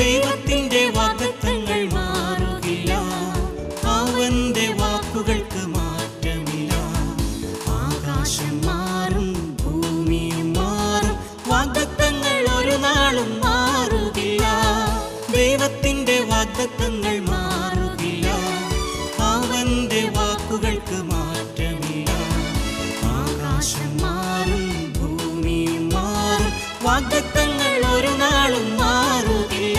ദൈവത്തിന്റെ വാഗ്ദത്തങ്ങൾ മാറുകില്ല, അവന്റെ വാക്കുകൾക്ക് മാറ്റമില്ല. ആകാശം മാറും, ഭൂമിയും മാറും, വാഗ്ദത്തങ്ങൾ ഒരു നാളും മാറുകില്ല. ദൈവത്തിന്റെ വാഗ്ദത്തങ്ങൾ മാറുകില്ല, അവന്റെ വാക്കുകൾക്ക് മാറ്റമില്ല. ആകാശം മാറും, ഭൂമിയും മാറും, വാഗ്ദത്തങ്ങൾ ഒരു നാളും മാറുകില്ല.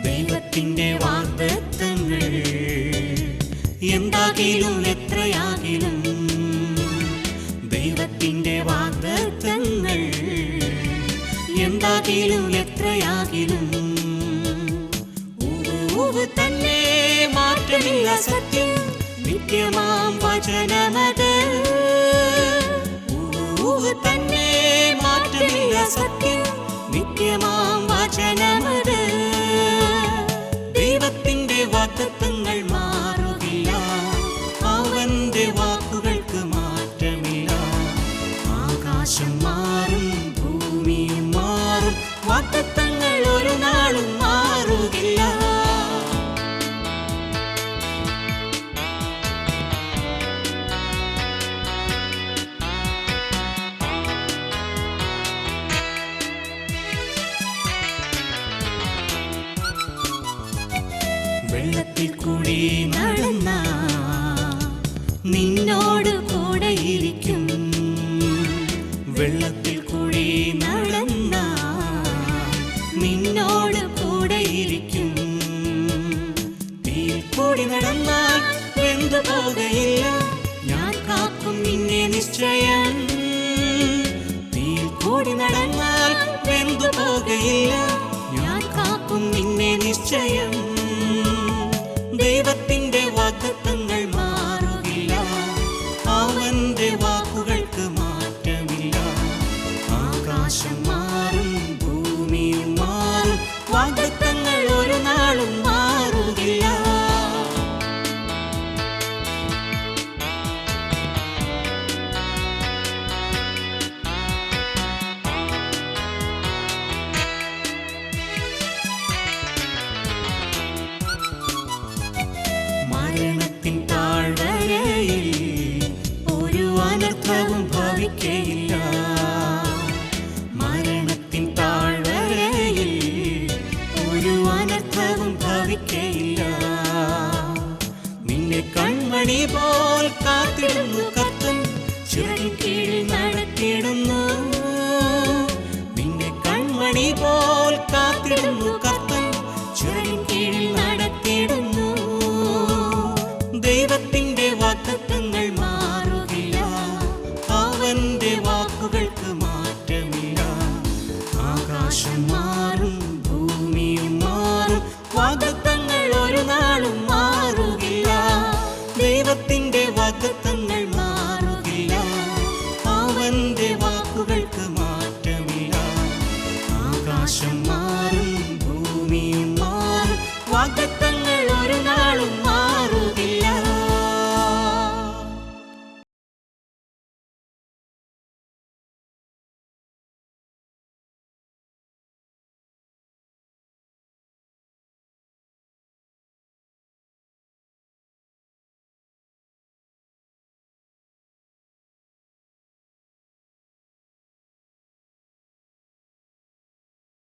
ദൈവത്തിന്റെ വാഗ്ദത്തങ്ങൾ എന്താകിലും എത്രയാകിലും, ദൈവത്തിന്റെ വാഗ്ദത്തങ്ങൾ എന്താകിലും എത്രയാകിലും, തന്നെ മാറ്റമില്ല സത്യം, നിത്യമാം വചനമത്. തന്നെ മാറ്റമില്ല സത്യം, നിത്യമാം വചനമത്. ദൈവത്തിന്റെ വാഗ്ദത്തങ്ങൾ മാറുകില്ല, അവന്റെ വാക്കുകൾക്ക് മാറ്റമില്ല. ആകാശം മാറും, ഭൂമിയും മാറും, വാഗ്ദത്തങ്ങൾ ഒരു നാളും മാറുകില്ല. വെള്ളത്തിൽ കൂടി നടന്ന നിന്നോട് കൂടെയിരിക്കും, വെള്ളത്തിൽ കൂടി നടന്ന നിന്നോട് കൂടെയിരിക്കും. തീയിൽ കൂടി നടന്നാൽ വെന്തു പോകയില്ല, ഞാൻ കാക്കും നിന്നെ നിശ്ചയം. തീയിൽ കൂടി നടന്നാൽ വെന്തു പോകയില്ല, ഞാൻ കാക്കും നിന്നെ നിശ്ചയം. ദൈവത്തിന്റെ വാഗ്ദത്തങ്ങൾ മാറുകില്ല, അവന്റെ വാക്കുകൾക്ക് മാറ്റമില്ല. ആകാശം മാറും, ഭൂമിയും മാറും, വാഗ്ദത്തങ്ങൾ ഒരു നാളും മാറുകില്ല. മരണത്തിൻ താഴ്വരയിൽ ഒരു അനർത്ഥവും ഭവിക്കയില്ല, മരണത്തിൻ താഴ്വരയിൽ ഒരു അനർത്ഥവും ഭവിക്കയില്ല. നിന്നെ കൺമണി പോൽ കാത്തിടുന്നു കർത്തൻ, ചിറകിൻ കീഴിൽ നടത്തിയിടുന്നു. നിന്നെ കൺമണി പോൽ കാത്തിടുന്നു കർത്തൻ, ചിറകിൻ കീഴിൽ നടത്തിയിടുന്നു. ദൈവത്തിന്റെ വാഗ്ദത്തങ്ങൾ മാറുകില്ല, അവന്റെ വാക്കുകൾക്ക് മാറ്റമില്ല. ആകാശം മാറും,